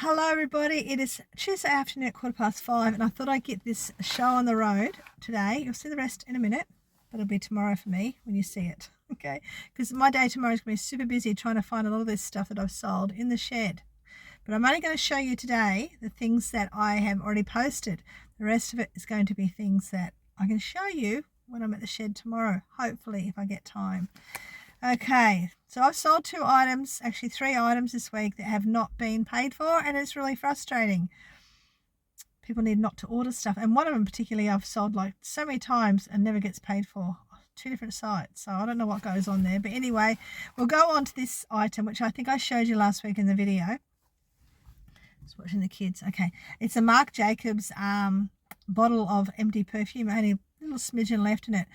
Hello everybody, it is Tuesday afternoon at 5:15 and I thought I'd get this show on the road today. You'll see the rest in a minute, but it'll be tomorrow for me when you see it, okay? Because my day tomorrow is going to be super busy trying to find a lot of this stuff that I've sold in the shed. But I'm only going to show you today the things that I have already posted. The rest of it is going to be things that I can show you when I'm at the shed tomorrow, hopefully, if I get time. Okay, so I've sold 2 items, actually 3 items this week that have not been paid for, and it's really frustrating. People need not to order stuff, and one of them particularly I've sold like so many times and never gets paid for. 2 different sites, so I don't know what goes on there. But anyway, we'll go on to this item, which I think I showed you last week in the video. Just watching the kids. Okay, it's a Marc Jacobs bottle of empty perfume, only a little smidgen left in it.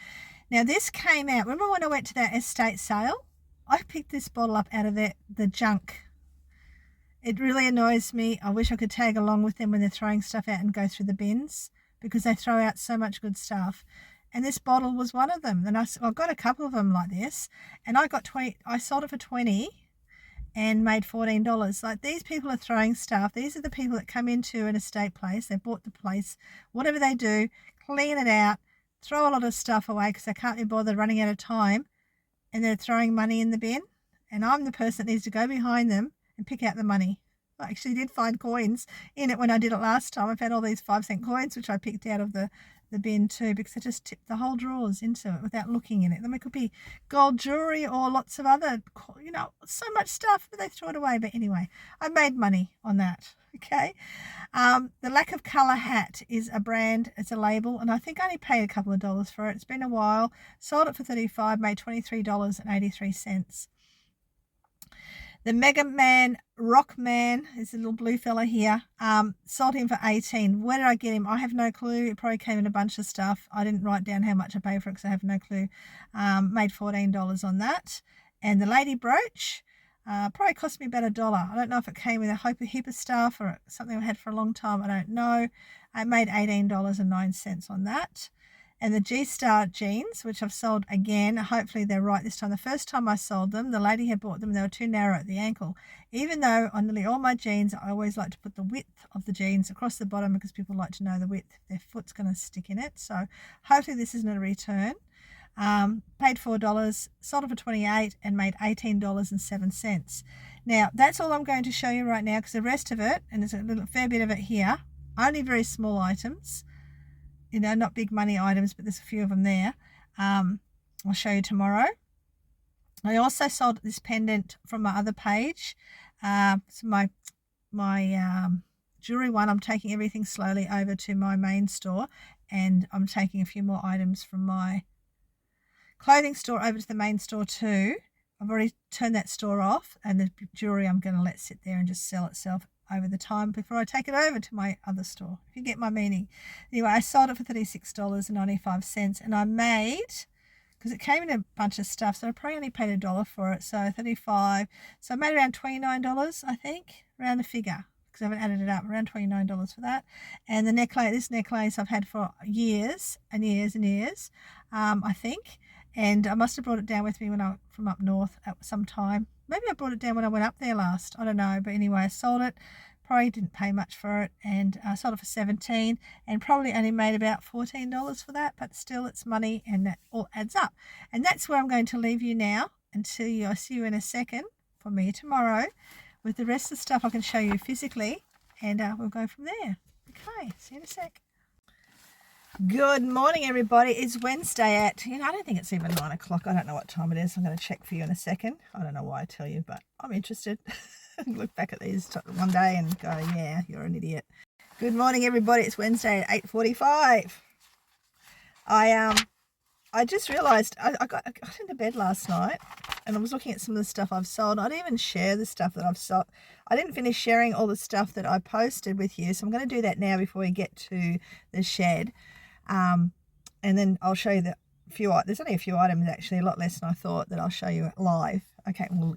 Now this came out, remember when I went to that estate sale? I picked this bottle up out of the junk. It really annoys me. I wish I could tag along with them when they're throwing stuff out and go through the bins, because they throw out so much good stuff. And this bottle was one of them. And I've got a couple of them like this, and I sold it for 20 and made $14. Like, these people are throwing stuff. These are the people that come into an estate place. They bought the place, whatever they do, clean it out, throw a lot of stuff away because they can't be bothered running out of time, and they're throwing money in the bin. And I'm the person that needs to go behind them and pick out the money. I actually did find coins in it when I did it last time. I found all these 5-cent coins, which I picked out of the bin too, because I just tipped the whole drawers into it without looking in it. Then it could be gold jewelry or lots of other, so much stuff, but they threw it away. But anyway, I made money on that. Okay. The Lack of Colour hat is a brand, it's a label, and I think I only paid a couple of dollars for it. It's been a while. Sold it for $35, made $23.83. The Mega Man Rockman is a little blue fella here. Sold him for $18. Where did I get him? I have no clue. It probably came in a bunch of stuff. I didn't write down how much I paid for it because I have no clue. Made $14 on that. And the Lady Brooch probably cost me about $1. I don't know if it came with a heap of stuff or something I had for a long time. I don't know. I made $18.09 on that. And the G-Star jeans, which I've sold again. Hopefully they're right this time. The first time I sold them, the lady had bought them. They were too narrow at the ankle. Even though on nearly all my jeans, I always like to put the width of the jeans across the bottom because people like to know the width. Their foot's going to stick in it. So hopefully this isn't a return. Paid $4, sold it for $28 and made $18.07. Now, that's all I'm going to show you right now, because the rest of it, and there's a fair bit of it here, only very small items. Not big money items, but there's a few of them there. I'll show you tomorrow. I also sold this pendant from my other page. So my jewelry one, I'm taking everything slowly over to my main store, and I'm taking a few more items from my clothing store over to the main store too. I've already turned that store off, and the jewelry I'm going to let sit there and just sell itself over the time before I take it over to my other store, if you get my meaning. Anyway, I sold it for $36.95, and I made, because it came in a bunch of stuff, so I probably only paid $1 for it, so $35. So I made around $29, I think, around the figure, because I haven't added it up, around $29 for that. And the necklace, this necklace I've had for years and years and years, I think. And I must have brought it down with me from up north at some time. Maybe I brought it down when I went up there last. I don't know. But anyway, I sold it. Probably didn't pay much for it. And I sold it for $17 and probably only made about $14 for that. But still, it's money, and that all adds up. And that's where I'm going to leave you now until I see you in a second for me tomorrow with the rest of the stuff I can show you physically. And we'll go from there. Okay, see you in a sec. Good morning, everybody. It's Wednesday at, I don't think it's even 9 o'clock. I don't know what time it is. I'm going to check for you in a second. I don't know why I tell you, but I'm interested. Look back at these one day and go, yeah, you're an idiot. Good morning, everybody. It's Wednesday at 8:45. I just realised I got into bed last night, and I was looking at some of the stuff I've sold. I didn't even share the stuff that I've sold. I didn't finish sharing all the stuff that I posted with you, so I'm going to do that now before we get to the shed. And then I'll show you there's only a few items, actually, a lot less than I thought, that I'll show you live. Okay, well,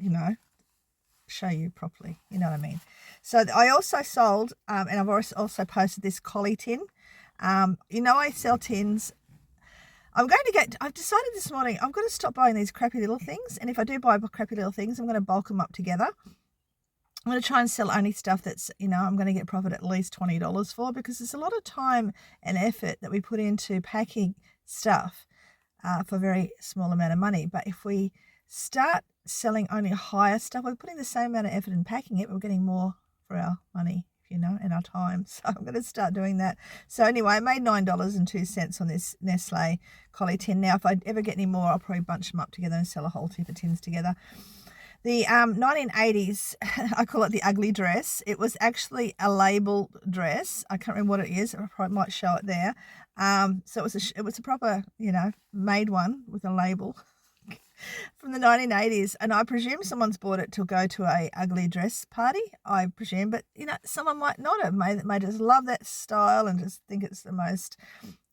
show you properly, you know what I mean. So I also sold, and I've also posted this collie tin. I sell tins. I've decided this morning, I'm going to stop buying these crappy little things. And if I do buy crappy little things, I'm going to bulk them up together. I'm going to try and sell only stuff that's, I'm going to get profit at least $20 for, because there's a lot of time and effort that we put into packing stuff for a very small amount of money. But if we start selling only higher stuff, we're putting the same amount of effort in packing it, but we're getting more for our money, and our time. So I'm going to start doing that. So anyway, I made $9.02 on this Nestle Collie tin. Now, if I ever get any more, I'll probably bunch them up together and sell a whole heap of tins together. The 1980s, I call it the ugly dress. It was actually a labelled dress. I can't remember what it is. I probably might show it there. So it was a proper, made one with a label from the 1980s. And I presume someone's bought it to go to a ugly dress party, I presume. But, someone might not have. May just love that style and just think it's the most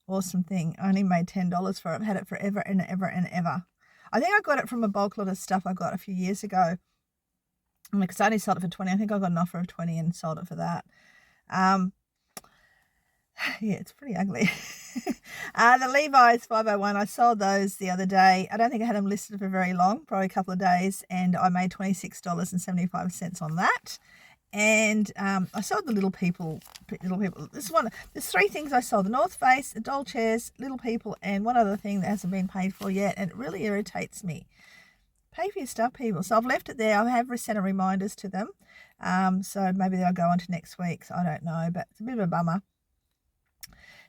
awesome thing. I only made $10 for it. I've had it forever and ever and ever. I think I got it from a bulk lot of stuff I got a few years ago, because I only sold it for 20. I think I got an offer of 20 and sold it for that. Yeah, it's pretty ugly. The Levi's 501, I sold those the other day. I don't think I had them listed for very long, probably a couple of days, and I made $26.75 on that. And I sold the Little People. There's three things I sold: the North Face, the doll chairs, Little People, and one other thing that hasn't been paid for yet, and it really irritates me. Pay for your stuff, people. So I've left it there. I have sent reminders to them, so maybe they'll go on to next week. So I don't know, but it's a bit of a bummer.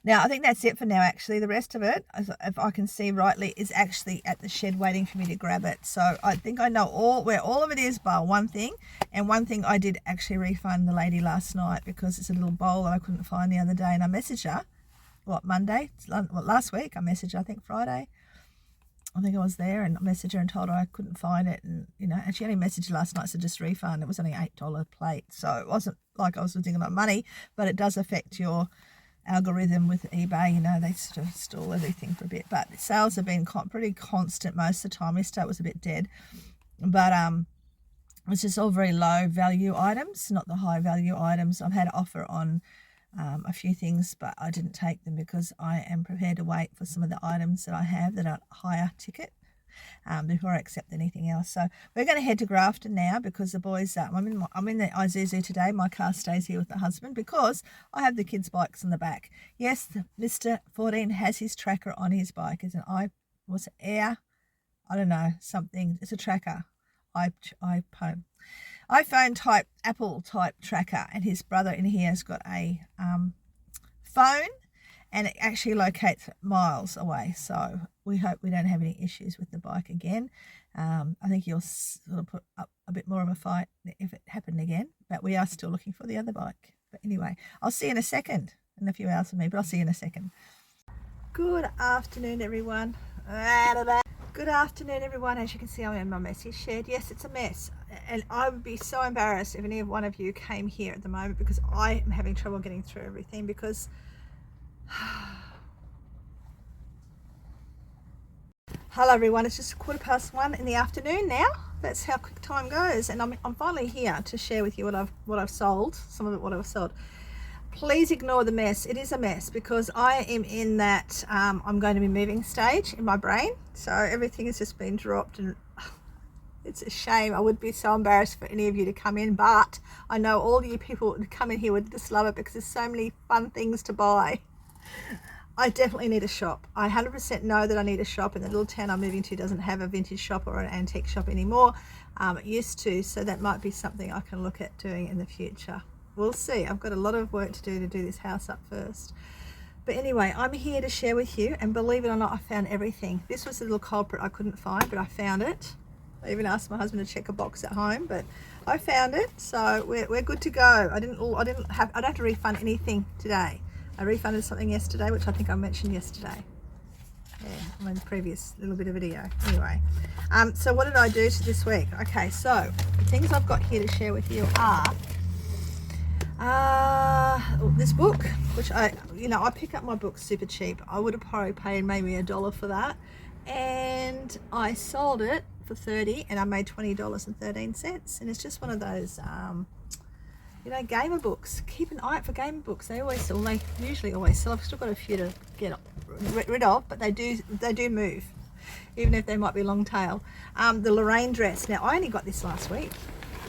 Now, I think that's it for now, actually. The rest of it, if I can see rightly, is actually at the shed waiting for me to grab it. So I think I know where all of it is, bar one thing. And one thing I did actually refund the lady last night, because it's a little bowl that I couldn't find the other day. And I messaged her, Monday? Last week I messaged her, I think Friday. I think I was there, and I messaged her and told her I couldn't find it. And, and she only messaged last night, so just refund. It was only $8 plate. So it wasn't like I was losing a lot of money, but it does affect your algorithm with eBay. They sort of stall everything for a bit, but sales have been pretty constant most of the time. Easter was a bit dead, but it's just all very low value items, not the high value items. I've had an offer on a few things, but I didn't take them because I am prepared to wait for some of the items that I have that are higher ticket before I accept anything else. So we're going to head to Grafton now, because the boys, I'm in the Isuzu today. My car stays here with the husband because I have the kids' bikes in the back. Yes, Mr. 14 has his tracker on his bike. It's an Air, I don't know, something. It's a tracker, iPhone type, Apple type tracker, and his brother in here has got a phone, and it actually locates miles away. So we hope we don't have any issues with the bike again. I think you'll sort of put up a bit more of a fight if it happened again, but we are still looking for the other bike. But anyway, I'll see you in a second, in a few hours for me, but I'll see you in a second. Good afternoon, everyone. Good afternoon, everyone. As you can see, I'm in my messy shed. Yes, it's a mess, and I would be so embarrassed if any one of you came here at the moment, because I am having trouble getting through everything, because hello everyone, it's just 1:15 in the afternoon now. That's how quick time goes, and I'm finally here to share with you what I've sold, some of it what I've sold. Please ignore the mess. It is a mess, because I am in that I'm going to be moving stage in my brain, so everything has just been dropped, and it's a shame. I would be so embarrassed for any of you to come in, but I know all you people who come in here would just love it, because there's so many fun things to buy. I definitely need a shop. I 100% know that I need a shop, and the little town I'm moving to doesn't have a vintage shop or an antique shop anymore. It used to, so that might be something I can look at doing in the future. We'll see. I've got a lot of work to do this house up first. But anyway, I'm here to share with you, and believe it or not, I found everything. This was the little culprit I couldn't find, but I found it. I even asked my husband to check a box at home, but I found it, so we're good to go. I don't have to refund anything today. I refunded something yesterday, which I think I mentioned yesterday. Yeah, in the previous little bit of video. Anyway, so what did I do this week? Okay, so the things I've got here to share with you are this book, which I pick up my books super cheap. I would have probably paid maybe $1 for that, and I sold it for $30, and I made $20.13. And it's just one of those gamer books. Keep an eye out for gamer books. They usually always sell. I've still got a few to get rid of, but they do move, even if they might be long tail. The Lorraine dress. Now, I only got this last week,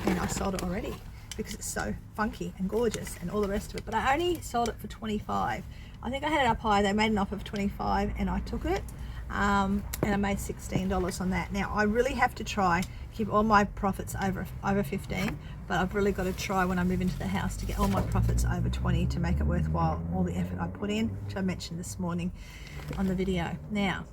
and I sold it already. because it's so funky and gorgeous and all the rest of it. But I only sold it for 25. I think I had it up high. They made an offer of 25 and I took it. And I made $16 on that. Now I really have to try keep all my profits over 15, but I've really got to try when I move into the house to get all my profits over 20 to make it worthwhile, all the effort I put in, which I mentioned this morning on the video. Now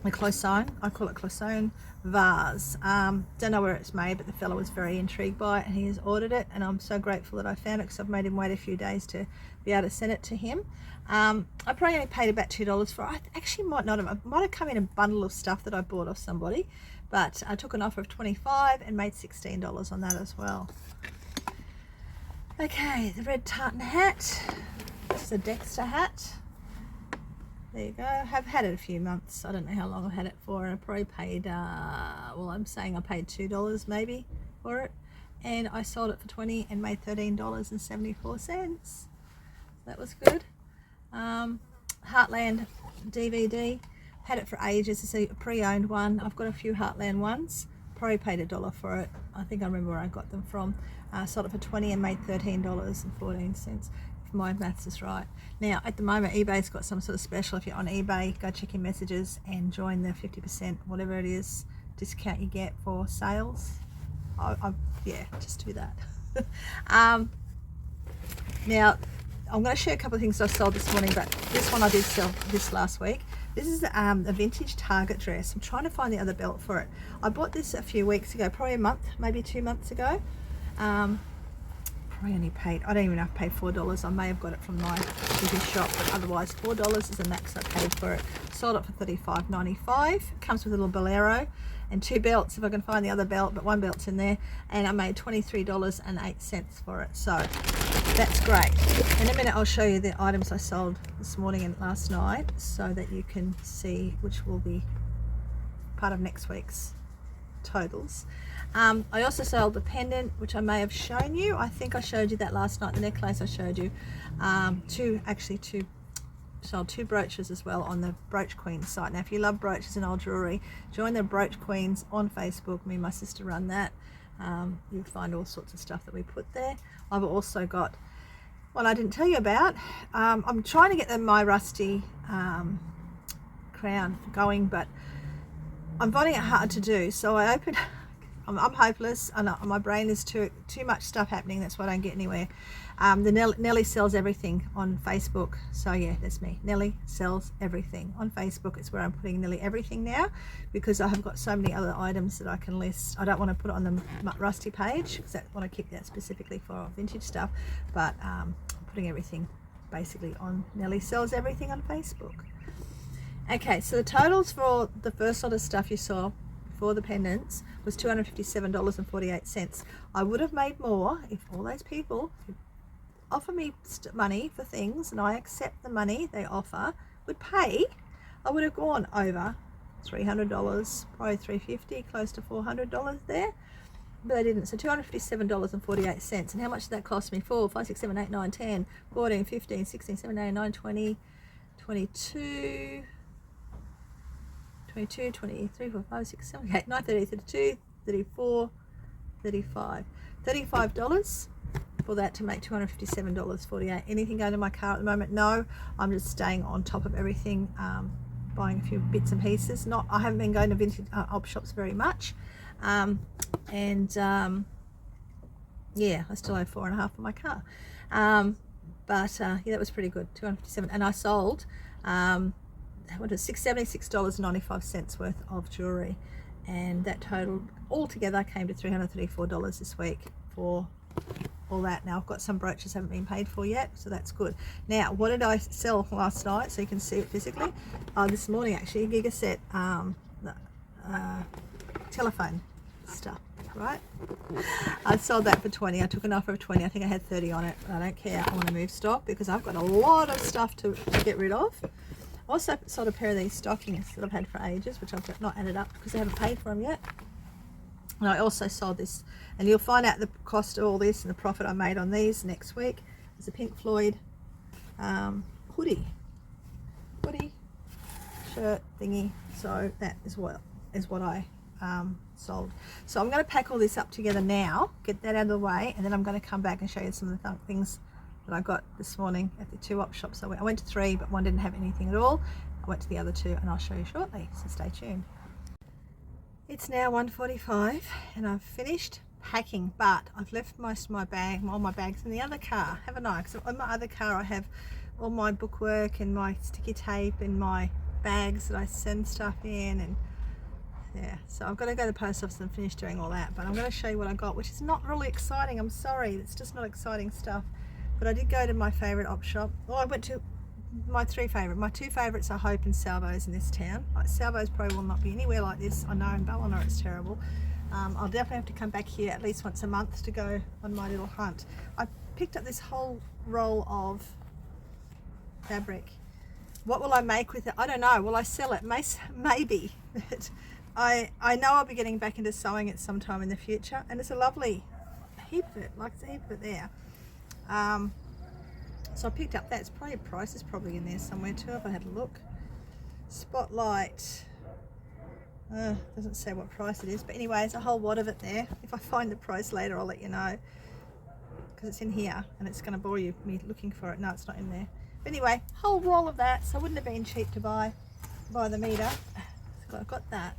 the Cloisonne, I call it Cloisonne vase. Don't know where it's made, but the fellow was very intrigued by it and he has ordered it, and I'm so grateful that I found it because I've made him wait a few days to be able to send it to him. I probably only paid about $2 for it. I actually might not have. I might have come in a bundle of stuff that I bought off somebody, but I took an offer of 25 and made $16 on that as well. Okay, the red tartan hat. This is a Dexter hat. There you go. I've had it a few months. I don't know how long I've had it for, and I probably paid, well, I'm saying I paid $2 maybe for it, and I sold it for 20 and made $13.74. That was good. Heartland DVD, had it for ages. It's a pre-owned one. I've got a few Heartland ones. Probably paid $1 for it. I think I remember where I got them from. Sold it for 20 and made $13.14, if my maths is right. Now at the moment eBay's got some sort of special. If you're on eBay, go check your messages and join the 50%, whatever it is, discount you get for sales. Yeah, just do that. Now I'm going to share a couple of things I sold this morning, but this one I did sell this last week. This is a vintage Target dress. I'm trying to find the other belt for it. I bought this a few weeks ago, probably a month, maybe 2 months ago. Probably only paid, I don't even know if I paid $4. I may have got it from my biggest shop, but otherwise $4 is the max I paid for it. Sold it for $35.95. Comes with a little bolero and 2 belts if I can find the other belt, but 1 belt's in there, and I made $23.08 for it. So that's great. In a minute I'll show you the items I sold this morning and last night so that you can see, which will be part of next week's totals. I also sold the pendant, which I may have shown you. I think I showed you that last night. The necklace I showed you. Sold 2 brooches as well on the Brooch Queen site. Now if you love brooches and old jewelry, join the Brooch Queens on Facebook. Me and my sister run that. You'll find all sorts of stuff that we put there. I've also got one I didn't tell you about. I'm trying to get my rusty crown going, but I'm finding it hard to do. So I opened, I'm hopeless, and my brain is too much stuff happening. That's why I don't get anywhere. The Nellie Sells Everything on Facebook. So yeah, that's me. Nellie Sells Everything on Facebook. It's where I'm putting nearly everything now, because I have got so many other items that I can list. I don't want to put it on the Rusty page because I want to keep that specifically for vintage stuff, but I'm putting everything basically on Nellie Sells Everything on Facebook. Okay, so the totals for the first lot of stuff you saw for the pendants was $257.48. I would have made more if all those people who offer me money for things and I accept the money they offer would pay. I would have gone over $300, probably $350, close to $400 there, but they didn't. So $257.48. And how much did that cost me? 4, 5, 6, 7, 8, 9, 10, 14, 15, 16, 17, 18, 19, 20, 22, 23, 4, 5, 6, 7, 8, 9, 30, 32, 34, 35. $35 for that to make $257.48. Anything going to my car at the moment? No, I'm just staying on top of everything, buying a few bits and pieces. I haven't been going to vintage op shops very much, yeah, I still owe $4.50 for my car, yeah, that was pretty good. $257, and I sold what is $676.95 worth of jewelry, and that total altogether came to $334 this week for all that. Now I've got some brooches haven't been paid for yet, so that's good. Now what did I sell last night so you can see it physically? This morning actually, Gigaset telephone stuff, right? I sold that for 20. I took an offer of 20. I think I had 30 on it, but I don't care. I want to move stock because I've got a lot of stuff to get rid of. I also sold a pair of these stockings that I've had for ages, which I've not added up because I haven't paid for them yet. And I also sold this, and you'll find out the cost of all this and the profit I made on these next week. There's a Pink Floyd hoodie shirt thingy. So that is what I sold. So I'm going to pack all this up together now, get that out of the way, and then I'm going to come back and show you some of the things that I got this morning at the 2 op shops. I went to 3, but one didn't have anything at all. I went to the other 2 and I'll show you shortly, so stay tuned. It's now 1:45 and I've finished packing, but I've left most of my bag, all my bags in the other car, haven't I? Because in my other car I have all my bookwork and my sticky tape and my bags that I send stuff in, and yeah, so I've got to go to the post office and finish doing all that. But I'm going to show you what I got, which is not really exciting. I'm sorry, it's just not exciting stuff. But I did go to my favourite op shop. Well, I went to my 3 favourite. My 2 favourites are Hope and Salvo's in this town. Like, Salvo's probably will not be anywhere like this. I know in Ballina it's terrible. I'll definitely have to come back here at least once a month to go on my little hunt. I picked up this whole roll of fabric. What will I make with it? I don't know. Will I sell it? Maybe. But I know I'll be getting back into sewing it sometime in the future, and it's a lovely heap of it, like it's a heap of it there. So I picked up that. It's probably, price is probably in there somewhere too if I had a look. Spotlight, doesn't say what price it is, but anyway, there's a whole wad of it there. If I find the price later I'll let you know, because it's in here and it's going to bore you me looking for it. No, it's not in there. But anyway, whole roll of that, so it wouldn't have been cheap to buy by the meter. So I've got that.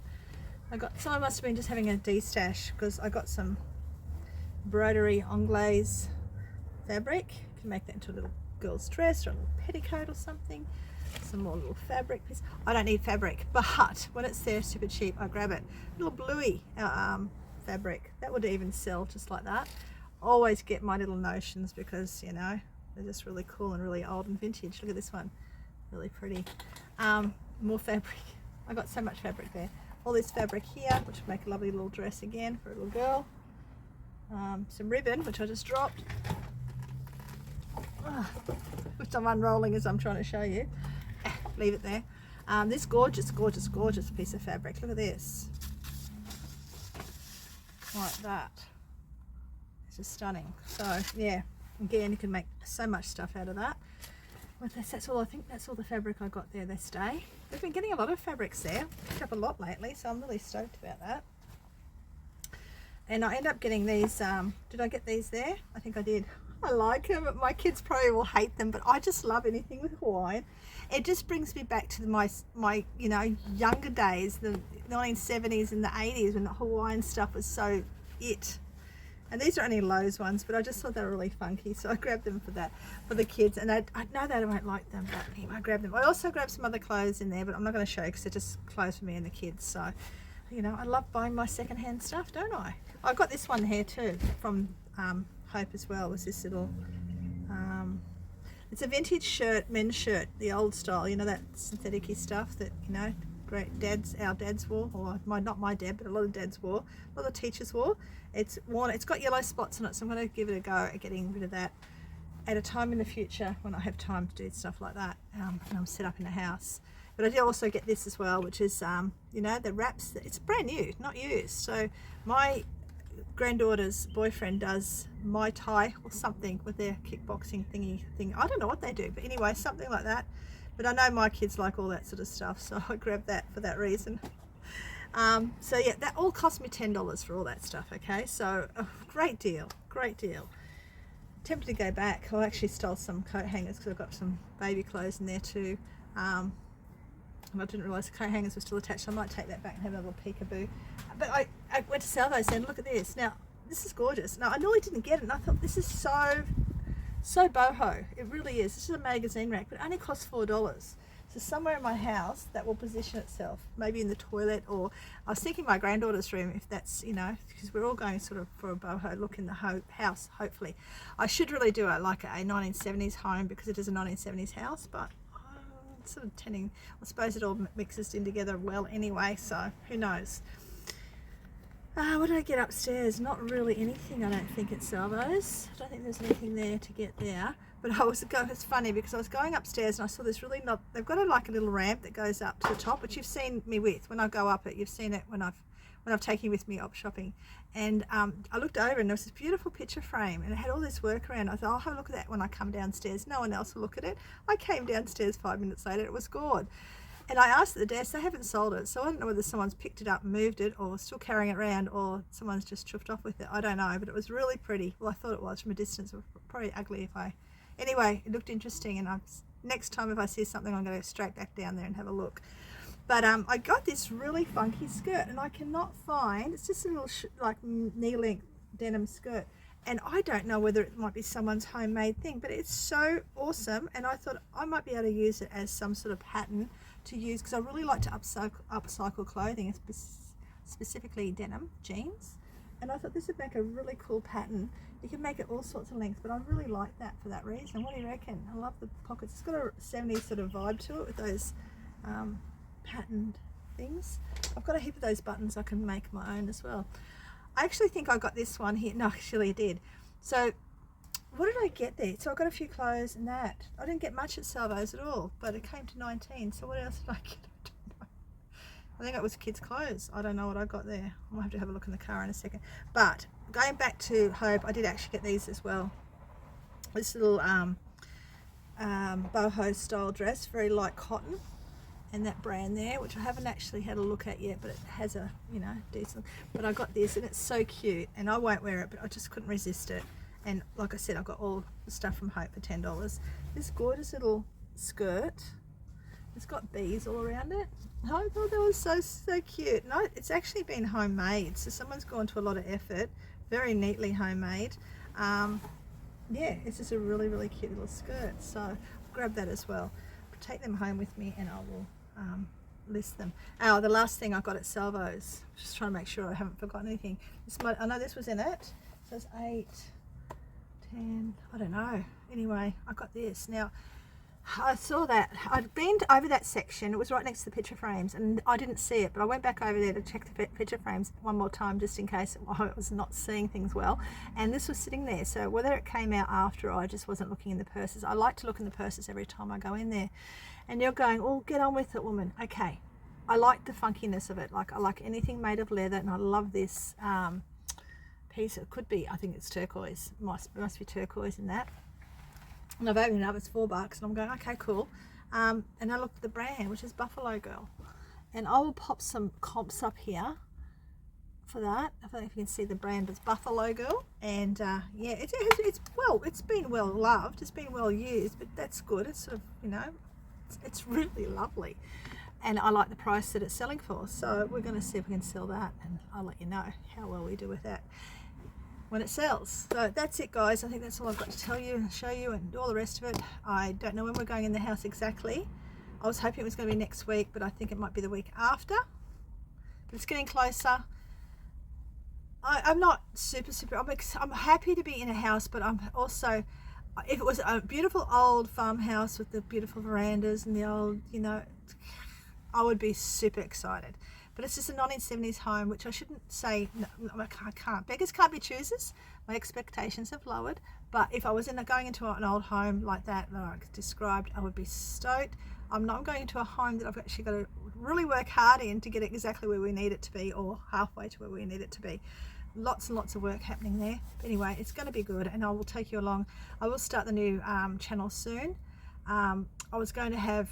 So I must have been just having a de-stash, because I got some broderie anglaise fabric. You can make that into a little girl's dress or a little petticoat or something. Some more little fabric piece. I don't need fabric, but when it's there super cheap I grab it. Little bluey fabric, that would even sell just like that. Always get my little notions, because you know they're just really cool and really old and vintage. Look at this one, really pretty. More fabric. I got so much fabric there. All this fabric here, which would make a lovely little dress again for a little girl. Some ribbon, which I just dropped, which I'm unrolling as I'm trying to show you. Leave it there. This gorgeous piece of fabric. Look at this, like that. It's just stunning. So yeah, again, you can make so much stuff out of that. Well, that's all. I think that's all the fabric I got there this day. We've been getting a lot of fabrics there. Picked up a lot lately, so I'm really stoked about that. And I end up getting these. Did I get these there? I think I did. I like them. My kids probably will hate them, but I just love anything with Hawaiian. It just brings me back to my you know, younger days, the 1970s and the 80s, when the Hawaiian stuff was so it. And these are only Lowe's ones, but I just thought they were really funky, so I grabbed them for that, for the kids. And I know they won't like them, but anyway, I grabbed them. I also grabbed some other clothes in there, but I'm not going to show you because they're just clothes for me and the kids. So, you know, I love buying my secondhand stuff, don't I? I got this one here too from Hope as well. It was this little, it's a vintage shirt, men's shirt, the old style. You know, that synthetic-y stuff that, you know, our dads wore, or not my dad, but a lot of dads wore, a lot of teachers wore. It's worn, it's got yellow spots on it, so I'm going to give it a go at getting rid of that at a time in the future when I have time to do stuff like that, and I'm set up in a house. But I did also get this as well, which is you know, the wraps. It's brand new, not used. So my granddaughter's boyfriend does Muay Thai or something with their kickboxing thing. I don't know what they do, but anyway, something like that. But I know my kids like all that sort of stuff, so I grabbed that for that reason. So yeah, that all cost me $10 for all that stuff. Okay, so great deal. Tempted to go back. I actually stole some coat hangers because I've got some baby clothes in there too. And I didn't realise the coat hangers were still attached, so I might take that back and have a little peekaboo. But I went to Salvo's and look at this. Now, this is gorgeous. Now, I nearly didn't get it, and I thought, this is so boho. It really is. This is a magazine rack, but it only costs $4. So somewhere in my house that will position itself, maybe in the toilet, or I was thinking my granddaughter's room, if that's, you know, because we're all going sort of for a boho look in the house, hopefully. I should really do it like a 1970s home, because it is a 1970s house, but it's sort of tending, I suppose it all mixes in together well anyway, so who knows. What did I get upstairs? Not really anything, I don't think, at Salvo's. I don't think there's anything there to get there. But it's funny because I was going upstairs and I saw this really they've got like a little ramp that goes up to the top, which you've seen me with. When I go up it, you've seen it when I've taken you with me op shopping. And I looked over and there was this beautiful picture frame and it had all this work around. I thought, I'll have a look at that when I come downstairs. No one else will look at it. I came downstairs 5 minutes later, it was gone. And I asked at the desk, they haven't sold it, so I don't know whether someone's picked it up and moved it, or still carrying it around, or someone's just chuffed off with it. I don't know, but it was really pretty. Well, I thought it was from a distance. It was probably ugly if I... Anyway, it looked interesting, and next time if I see something, I'm going to go straight back down there and have a look. But I got this really funky skirt, and I cannot find... It's just a little like knee-length denim skirt. And I don't know whether it might be someone's homemade thing, but it's so awesome. And I thought I might be able to use it as some sort of pattern to use, because I really like to upcycle clothing, specifically denim jeans. And I thought this would make a really cool pattern. You can make it all sorts of lengths, but I really like that for that reason. What do you reckon? I love the pockets. It's got a 70s sort of vibe to it with those patterned things. I've got a heap of those buttons I can make my own as well. I actually think I got this one here. No, actually I did. So what did I get there? So I got a few clothes and that. I didn't get much at Salvo's at all, but it came to 19. So what else did I get? I don't know. I think it was kids' clothes. I don't know what I got there. I'll have to have a look in the car in a second. But going back to Hope, I did actually get these as well. This little boho style dress, very light cotton, and that brand there, which I haven't actually had a look at yet, but it has a, you know, decent. But I got this, and it's so cute, and I won't wear it, but I just couldn't resist it. And like I said, I got all the stuff from Hope for $10. This gorgeous little skirt. It's got bees all around it. I thought that was so cute. No, it's actually been homemade, so someone's gone to a lot of effort. Very neatly homemade. Yeah, it's just a really cute little skirt. So I'll grab that as well. I'll take them home with me, and I will list them. Oh, the last thing I got at Salvo's. Just trying to make sure I haven't forgotten anything. I know this was in it. So it's 8, 10, I don't know. Anyway, I got this. Now, I saw that. I'd been over that section. It was right next to the picture frames, and I didn't see it, but I went back over there to check the picture frames one more time, just in case I was not seeing things well. And this was sitting there. So whether it came out after, or I just wasn't looking in the purses. I like to look in the purses every time I go in there. And you're going, oh, get on with it, woman. Okay. I like the funkiness of it. Like, I like anything made of leather, and I love this piece. It could be, I think it's turquoise. Must be turquoise in that. And I've opened it up, it's $4, and I'm going, okay, cool. And I looked at the brand, which is Buffalo Girl. And I will pop some comps up here for that. I don't know if you can see the brand, but it's Buffalo Girl. And yeah, it's been well loved, it's been well used, but that's good. It's sort of, you know, it's really lovely. And I like the price that it's selling for. So we're going to see if we can sell that, and I'll let you know how well we do with that when it sells. So that's it, guys. I think that's all I've got to tell you and show you, and all the rest of it. I don't know when we're going in the house exactly. I was hoping it was going to be next week, but I think it might be the week after. But it's getting closer. I'm not super, I'm happy to be in a house, but I'm also, if it was a beautiful old farmhouse with the beautiful verandas and the old, you know, I would be super excited. But it's just a 1970s home, which I shouldn't say, no, I can't. Beggars can't be choosers. My expectations have lowered. But if I was going into an old home like that I described, I would be stoked. I'm not going into a home that I've actually got to really work hard in to get it exactly where we need it to be, or halfway to where we need it to be. Lots and lots of work happening there. But anyway, it's going to be good, and I will take you along. I will start the new channel soon. I was going to have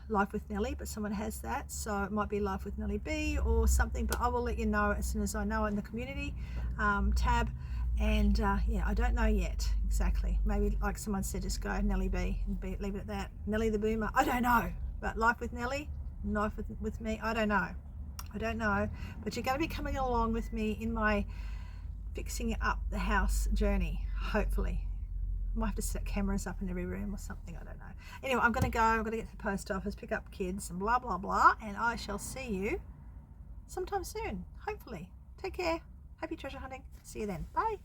Life with Nellie, but someone has that, so it might be Life with Nellie B or something, but I will let you know as soon as I know in the community tab. And yeah, I don't know yet exactly. Maybe, like someone said, just go Nellie B and leave it at that. Nellie the Boomer, I don't know. But Life with Nellie, Life with me, I don't know. I don't know. But you're going to be coming along with me in my fixing up the house journey, hopefully. I might have to set cameras up in every room or something, I don't know. Anyway, I'm going to go. I'm going to get to the post office, pick up kids and blah, blah, blah. And I shall see you sometime soon, hopefully. Take care. Happy treasure hunting. See you then. Bye.